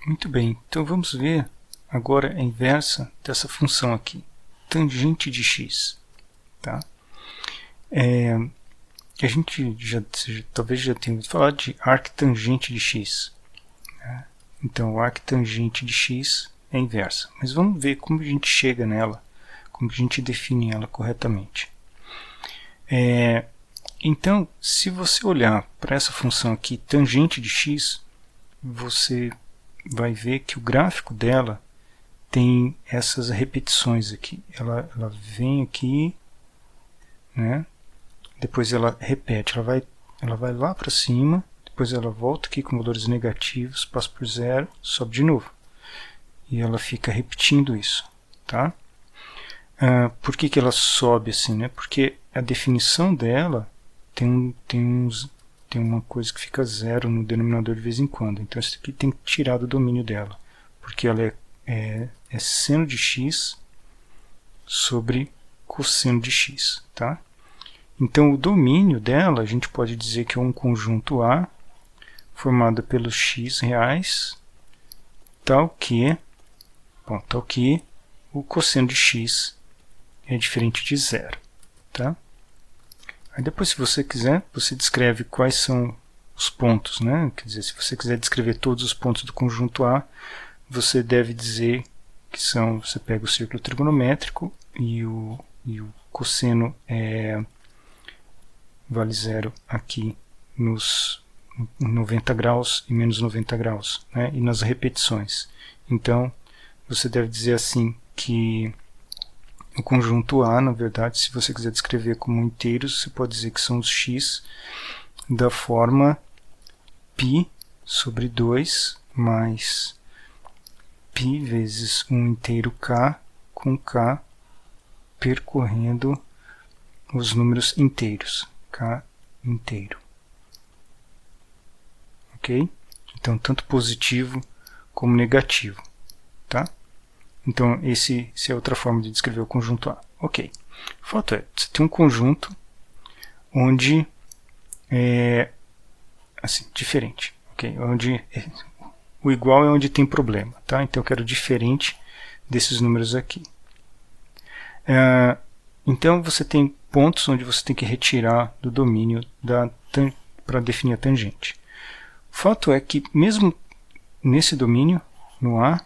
Muito bem, então vamos ver agora a inversa dessa função aqui, tangente de x. Tá? A gente talvez já tenha ouvido falar de arctangente de x. Né? Então, o arctangente de x é a inversa. Mas vamos ver como a gente chega nela, como a gente define ela corretamente. Então, se você olhar para essa função aqui, tangente de x, você vai ver que o gráfico dela tem essas repetições aqui. Ela vem aqui, né? Depois ela repete, ela vai lá para cima, depois ela volta aqui com valores negativos, passa por zero, sobe de novo. E ela fica repetindo isso. Tá? Por que ela sobe assim? Né? Porque a definição dela tem uma coisa que fica zero no denominador de vez em quando. Então isso aqui tem que tirar do domínio dela. Porque ela é seno de x sobre cosseno de x. Tá? Então o domínio dela a gente pode dizer que é um conjunto A formado pelos x reais, tal que o cosseno de x é diferente de zero. Tá? Aí depois, se você quiser, você descreve quais são os pontos. Né? Quer dizer, se você quiser descrever todos os pontos do conjunto A, você deve dizer que são, você pega o círculo trigonométrico e o cosseno vale zero aqui nos 90 graus e menos 90 graus, né? E nas repetições. Então, você deve dizer assim que o conjunto A, na verdade, se você quiser descrever como inteiros, você pode dizer que são os x da forma π sobre 2 mais π vezes um inteiro k, com k percorrendo os números inteiros. K inteiro. Ok? Então, tanto positivo como negativo. Tá? Então, essa é outra forma de descrever o conjunto A. Ok. O fato é, você tem um conjunto onde é assim, diferente. Okay? Onde o igual é onde tem problema. Tá? Então, eu quero diferente desses números aqui. Então, você tem pontos onde você tem que retirar do domínio para definir a tangente. O fato é que, mesmo nesse domínio, no A,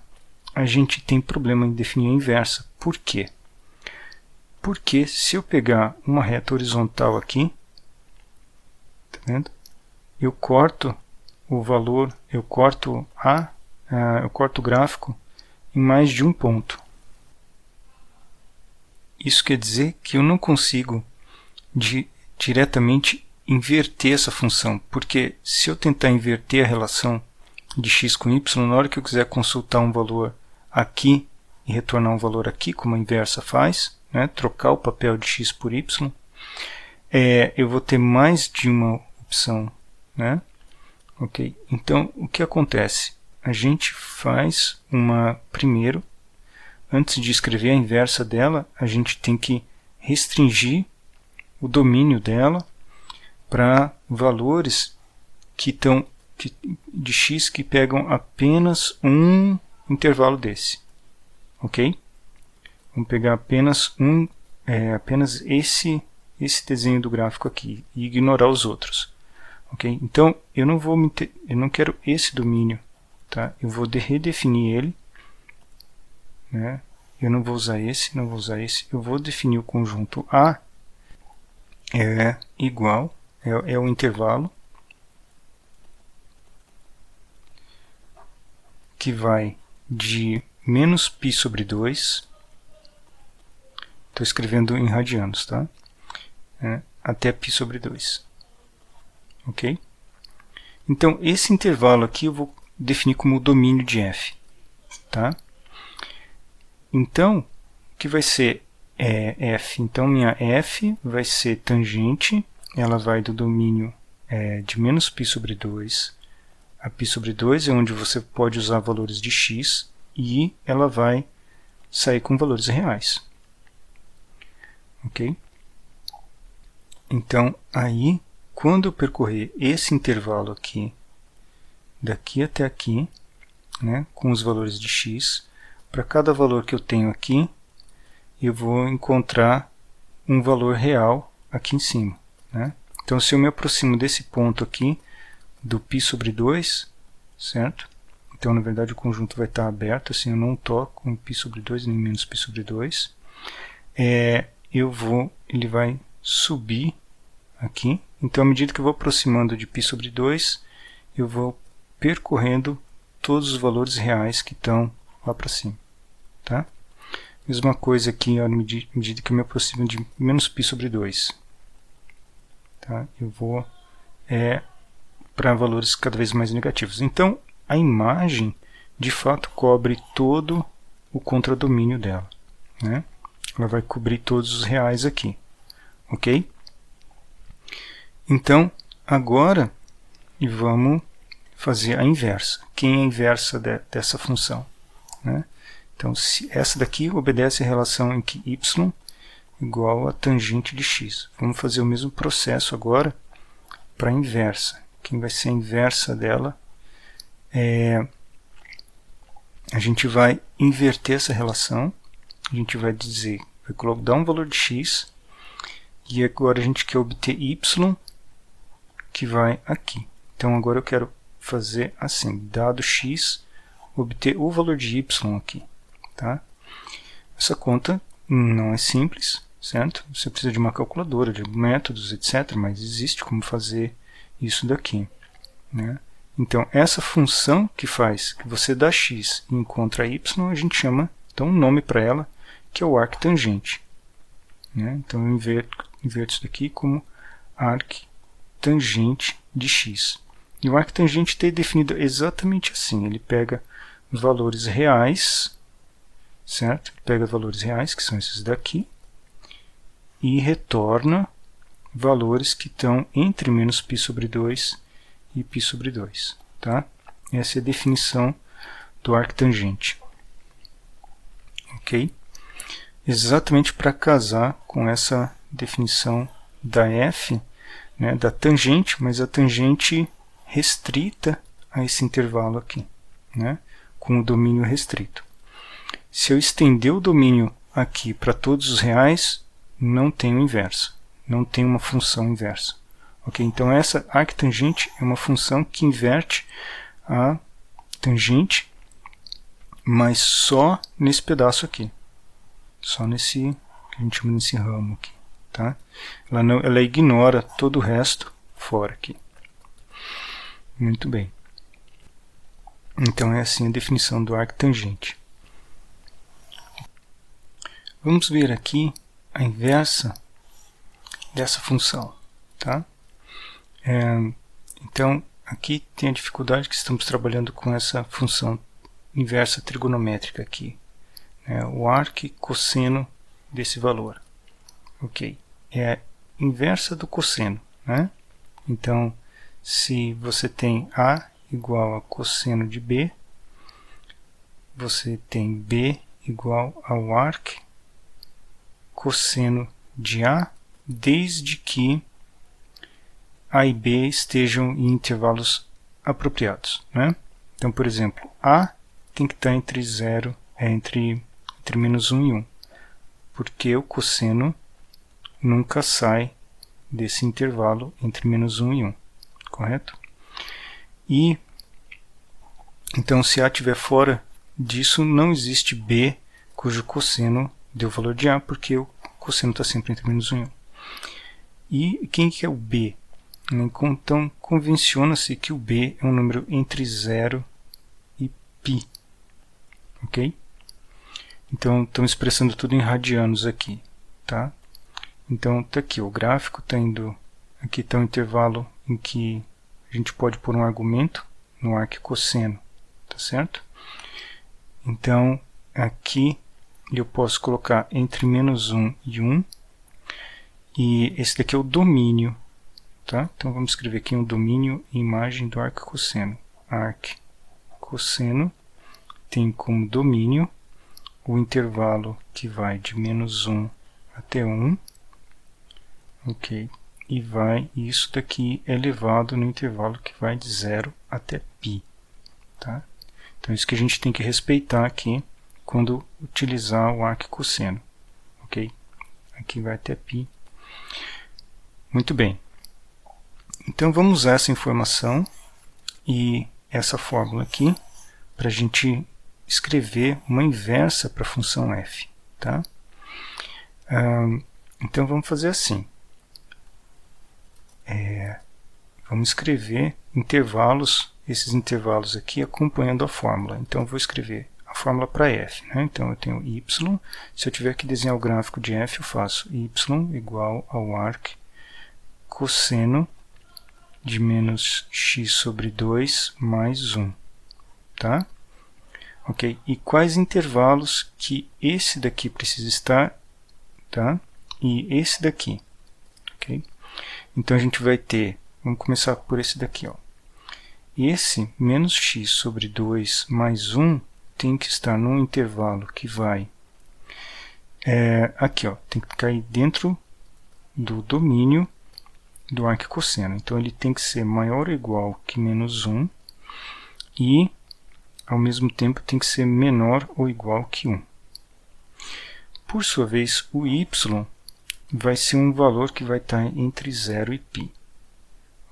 a gente tem problema em definir a inversa. Por quê? Porque se eu pegar uma reta horizontal aqui, tá vendo? Eu corto o valor, eu corto o gráfico em mais de um ponto. Isso quer dizer que eu não consigo diretamente inverter essa função, porque se eu tentar inverter a relação de x com y, na hora que eu quiser consultar um valor aqui e retornar um valor aqui, como a inversa faz, né, trocar o papel de x por y, eu vou ter mais de uma opção. Né? Okay? Então, o que acontece? A gente faz primeiro, antes de escrever a inversa dela, a gente tem que restringir o domínio dela para valores de x que pegam apenas um intervalo desse. Ok? Vamos pegar apenas esse desenho do gráfico aqui e ignorar os outros. Ok? Então, eu não quero esse domínio. Tá? Eu vou redefinir ele. Né? Eu não vou usar esse, não vou usar esse. Eu vou definir o conjunto A igual, é o intervalo que vai de menos π sobre 2, estou escrevendo em radianos, tá? Até π sobre 2. Ok? Então, esse intervalo aqui eu vou definir como o domínio de f. Tá? Então, o que vai ser f? Então, minha f vai ser tangente, ela vai do domínio de menos π sobre 2 a π sobre 2, é onde você pode usar valores de x, e ela vai sair com valores reais. Ok? Então, aí, quando eu percorrer esse intervalo aqui, daqui até aqui, né, com os valores de x. Para cada valor que eu tenho aqui, eu vou encontrar um valor real aqui em cima, né? Então, se eu me aproximo desse ponto aqui, do π sobre 2, certo? Então, na verdade, o conjunto vai estar aberto, assim, eu não toco em π sobre 2, nem menos π sobre 2. Ele vai subir aqui. Então, à medida que eu vou aproximando de π sobre 2, eu vou percorrendo todos os valores reais que estão lá para cima, tá? Mesma coisa aqui, ó, à medida que eu me aproximo de menos π sobre 2. Tá? Eu vou para valores cada vez mais negativos. Então, a imagem, de fato, cobre todo o contradomínio dela, né? Ela vai cobrir todos os reais aqui, ok? Então, agora, vamos fazer a inversa. Quem é a inversa dessa função, né? Então, se essa daqui obedece à relação em que y igual a tangente de x. Vamos fazer o mesmo processo agora para a inversa. Quem vai ser a inversa dela a gente vai inverter essa relação. A gente vai dizer, vai dar um valor de x, e agora a gente quer obter y, que vai aqui. Então, agora eu quero fazer assim, dado x, obter o valor de y aqui. Tá? Essa conta não é simples, certo? Você precisa de uma calculadora, de métodos, etc. Mas existe como fazer isso daqui, né? Então, essa função que faz que você dá x e encontra y, a gente chama, então, um nome para ela, que é o arctangente, né? Então, eu inverto isso daqui como arctangente de x. E o arctangente está definido exatamente assim. Ele pega valores reais, certo? Ele pega valores reais, que são esses daqui, e retorna valores que estão entre menos π sobre 2 e π sobre 2. Tá? Essa é a definição do arctangente. Ok? Exatamente para casar com essa definição da f, né, da tangente, mas a tangente restrita a esse intervalo aqui, né, com o domínio restrito. Se eu estender o domínio aqui para todos os reais, não tenho inversa, não tem uma função inversa. Okay? Então, essa arctangente é uma função que inverte a tangente, mas só nesse pedaço aqui. Só nesse, que a gente chama nesse ramo aqui. Tá? Ela ignora todo o resto fora aqui. Muito bem. Então, é assim a definição do arctangente. Vamos ver aqui a inversa dessa função. Tá? Então, aqui tem a dificuldade que estamos trabalhando com essa função inversa trigonométrica aqui. O arc cosseno desse valor. Ok. É a inversa do cosseno, né? Então, se você tem A igual a cosseno de B, você tem B igual ao arc cosseno de A, desde que A e B estejam em intervalos apropriados, né? Então, por exemplo, A tem que estar entre 0, entre menos 1 e 1, porque o cosseno nunca sai desse intervalo entre menos 1 e 1, correto? E, então, se A estiver fora disso, não existe B cujo cosseno dê o valor de A, porque o cosseno está sempre entre menos 1 e 1. E quem que é o B? Então, convenciona-se que o B é um número entre 0 e π. Ok? Então, estamos expressando tudo em radianos aqui. Tá? Então, está aqui, o gráfico está indo... Aqui está um intervalo em que a gente pode pôr um argumento no arc cosseno. Tá certo? Então, aqui eu posso colocar entre menos 1 e 1. E esse daqui é o domínio. Tá? Então, vamos escrever aqui um domínio e imagem do arc cosseno. Arc cosseno tem como domínio o intervalo que vai de menos 1 até 1. Ok? E isso daqui é elevado no intervalo que vai de 0 até π. Tá? Então isso que a gente tem que respeitar aqui quando utilizar o arquicosseno, ok? Aqui vai até π. Muito bem. Então vamos usar essa informação e essa fórmula aqui para a gente escrever uma inversa para a função f. Tá? Então vamos fazer assim. Vamos escrever intervalos, esses intervalos aqui acompanhando a fórmula. Então eu vou escrever a fórmula para f. Né? Então eu tenho y. Se eu tiver que desenhar o gráfico de f, eu faço y igual ao arc cosseno de menos x sobre 2 mais 1. Tá? Ok? E quais intervalos que esse daqui precisa estar, tá? E esse daqui. Ok? Então a gente vai ter, vamos começar por esse daqui, ó. Esse menos x sobre 2 mais 1 tem que estar num intervalo que vai aqui, ó, tem que cair dentro do domínio do arquicosseno. Então ele tem que ser maior ou igual que menos 1 e ao mesmo tempo tem que ser menor ou igual que 1. Por sua vez, o y vai ser um valor que vai estar entre 0 e π.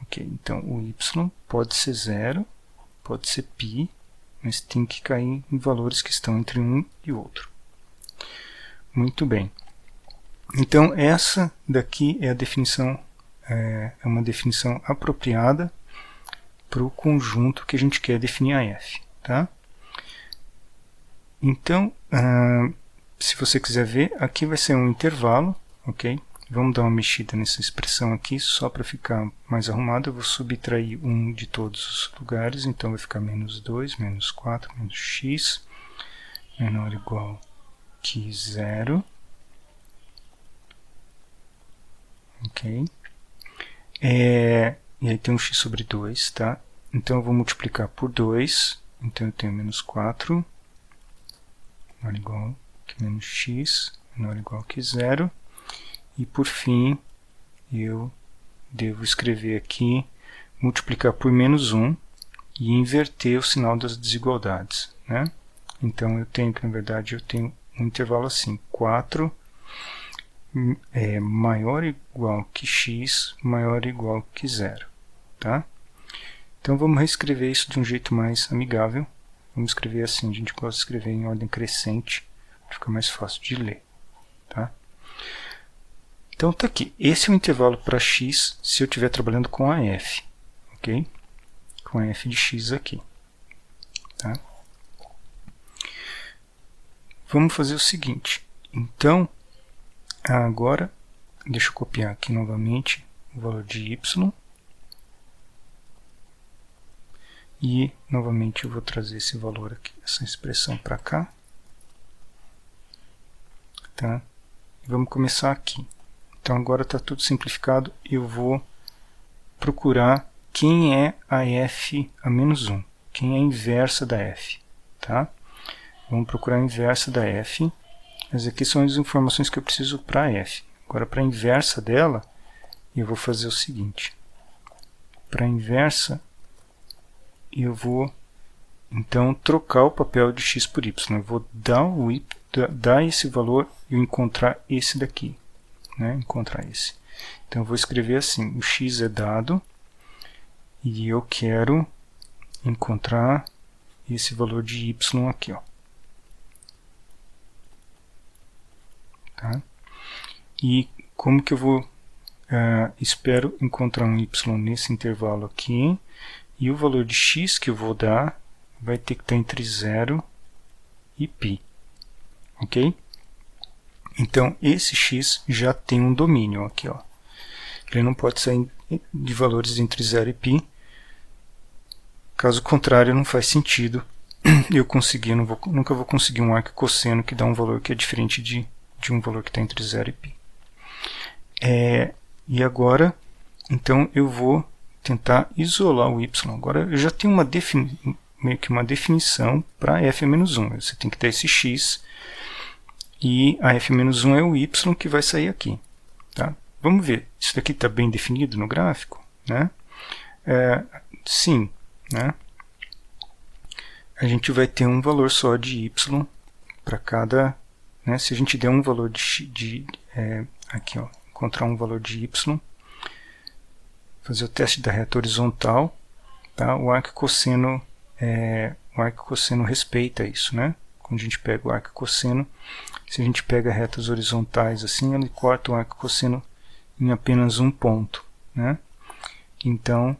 Ok, então o y pode ser 0, pode ser π, mas tem que cair em valores que estão entre um e outro. Muito bem. Então essa daqui é a definição, é uma definição apropriada para o conjunto que a gente quer definir a f. Tá? Então, se você quiser ver, aqui vai ser um intervalo, ok? Vamos dar uma mexida nessa expressão aqui, só para ficar mais arrumado. Eu vou subtrair 1 de todos os lugares, então vai ficar menos 2, menos 4, menos x, menor ou igual que 0. Ok? E aí tem um x sobre 2, tá? Então eu vou multiplicar por 2, então eu tenho menos 4, menor ou igual que menos x, menor ou igual que 0. E por fim, eu devo escrever aqui, multiplicar por menos 1 e inverter o sinal das desigualdades. Né? Então eu tenho que, na verdade, eu tenho um intervalo assim, 4 é maior ou igual que x, maior ou igual que 0. Tá? Então vamos reescrever isso de um jeito mais amigável. Vamos escrever assim, a gente gosta de escrever em ordem crescente, para ficar mais fácil de ler. Tá? Então está aqui, esse é o intervalo para x se eu estiver trabalhando com a f, ok? Com a f de x aqui. Tá? Vamos fazer o seguinte, então, agora, deixa eu copiar aqui novamente o valor de y, e novamente eu vou trazer esse valor aqui, essa expressão para cá. Tá? E vamos começar aqui. Então agora está tudo simplificado, eu vou procurar quem é a f a menos 1, quem é a inversa da f. Tá? Vamos procurar a inversa da f, mas aqui são as informações que eu preciso para a f. Agora para a inversa dela, eu vou fazer o seguinte, para a inversa eu vou então trocar o papel de x por y, eu vou dar esse valor e encontrar esse daqui. Né, encontrar esse. Então eu vou escrever assim, o x é dado e eu quero encontrar esse valor de y aqui. Ó. Tá? E como que eu vou, espero encontrar um y nesse intervalo aqui, e o valor de x que eu vou dar vai ter que estar entre 0 e π. Ok? Então, esse x já tem um domínio aqui. Ó. Ele não pode sair de valores entre 0 e π. Caso contrário, não faz sentido eu conseguir, nunca vou conseguir um arquicosseno que dá um valor que é diferente de um valor que está entre 0 e π. E agora, então, eu vou tentar isolar o y. Agora, eu já tenho meio que uma definição para f-1. Você tem que ter esse x. E a f-1 é o y que vai sair aqui. Tá? Vamos ver, isso daqui está bem definido no gráfico? Né? Sim. Né? a gente vai ter um valor só de y para cada, né? Se a gente der um valor aqui, ó, encontrar um valor de y, fazer o teste da reta horizontal, tá? O arco e cosseno respeita isso, né? Quando a gente pega o arco e cosseno, se a gente pega retas horizontais assim, ele corta o arco e cosseno em apenas um ponto, né? Então,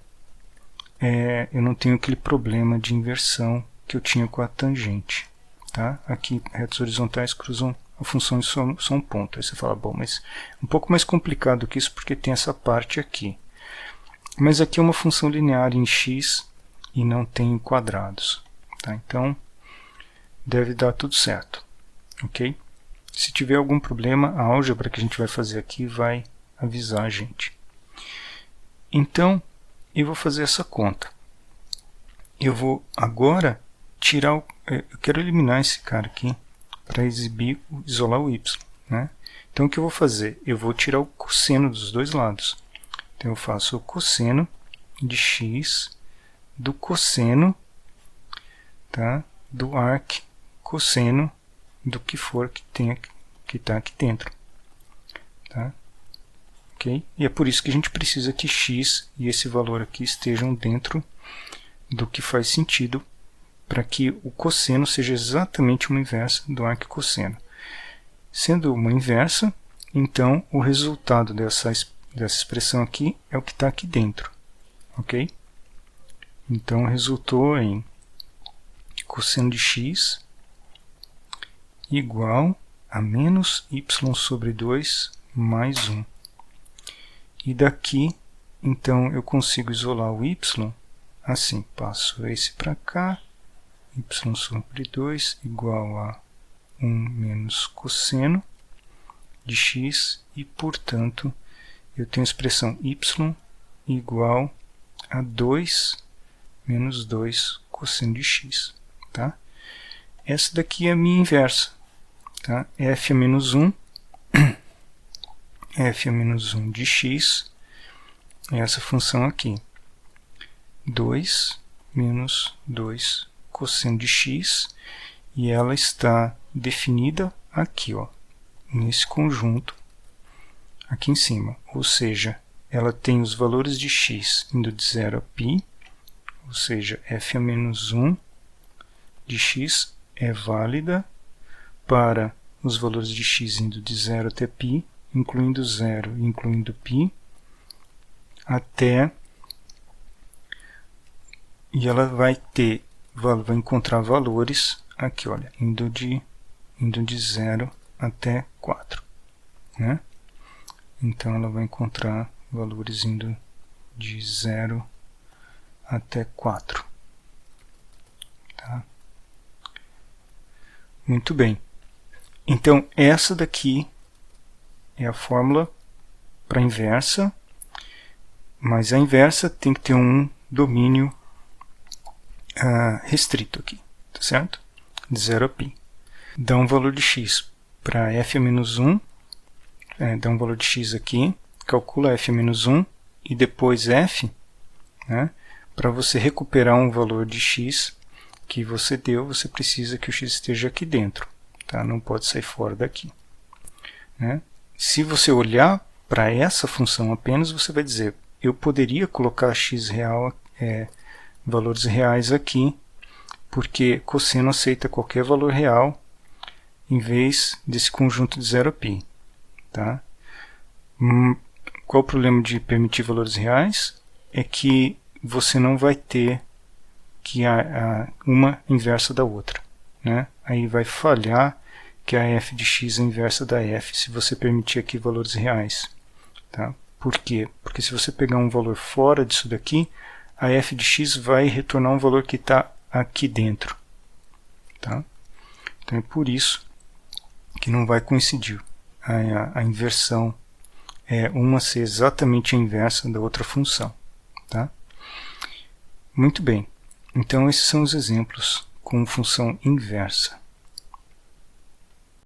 eu não tenho aquele problema de inversão que eu tinha com a tangente, tá? Aqui, retas horizontais cruzam a função de só um ponto. Aí você fala, bom, mas é um pouco mais complicado que isso porque tem essa parte aqui. Mas aqui é uma função linear em x e não tem quadrados, tá? Então, deve dar tudo certo, ok? Se tiver algum problema, a álgebra que a gente vai fazer aqui vai avisar a gente. Então, eu vou fazer essa conta. Eu vou agora tirar eu quero eliminar esse cara aqui para isolar o y, né? Então, o que eu vou fazer? Eu vou tirar o cosseno dos dois lados. Então, eu faço o cosseno de x do cosseno, tá? Do arc cosseno do que for que está aqui dentro, tá? Ok? E é por isso que a gente precisa que x e esse valor aqui estejam dentro do que faz sentido para que o cosseno seja exatamente uma inversa do arc cosseno. Sendo uma inversa, então o resultado dessa expressão aqui é o que está aqui dentro, ok? Então resultou em cosseno de x igual a menos y sobre 2 mais 1. E daqui, então, eu consigo isolar o y assim. Passo esse para cá, y sobre 2 igual a 1 menos cosseno de x, e, portanto, eu tenho a expressão y igual a 2 menos 2 cosseno de x. Tá? Essa daqui é a minha inversa. Tá? F a menos 1, f a menos 1 de x é essa função aqui. 2 menos 2 cosseno de x, e ela está definida aqui, ó, nesse conjunto aqui em cima. Ou seja, ela tem os valores de x indo de 0 a π, ou seja, f a menos 1 de x é válida para os valores de x indo de 0 até π, incluindo 0 e incluindo π, até, e ela vai encontrar valores aqui, olha, indo de 0 até 4, né? Então ela vai encontrar valores indo de 0 até 4. Tá? Muito bem. Então, essa daqui é a fórmula para a inversa, mas a inversa tem que ter um domínio restrito aqui, tá certo? De 0 a π. Dá um valor de x para f a menos 1, dá um valor de x aqui, calcula f a menos 1 e depois f, né? Para você recuperar um valor de x que você deu, você precisa que o x esteja aqui dentro, tá? Não pode sair fora daqui, né? Se você olhar para essa função apenas, você vai dizer, eu poderia colocar x real, valores reais aqui, porque cosseno aceita qualquer valor real em vez desse conjunto de 0 a π. Tá? Qual o problema de permitir valores reais? É que você não vai ter que uma inversa da outra, né? Aí vai falhar que a f de x é inversa da f se você permitir aqui valores reais. Tá? Por quê? Porque se você pegar um valor fora disso daqui, a f de x vai retornar um valor que está aqui dentro. Tá? Então é por isso que não vai coincidir a inversão, uma ser exatamente a inversa da outra função. Tá? Muito bem. Então esses são os exemplos com função inversa.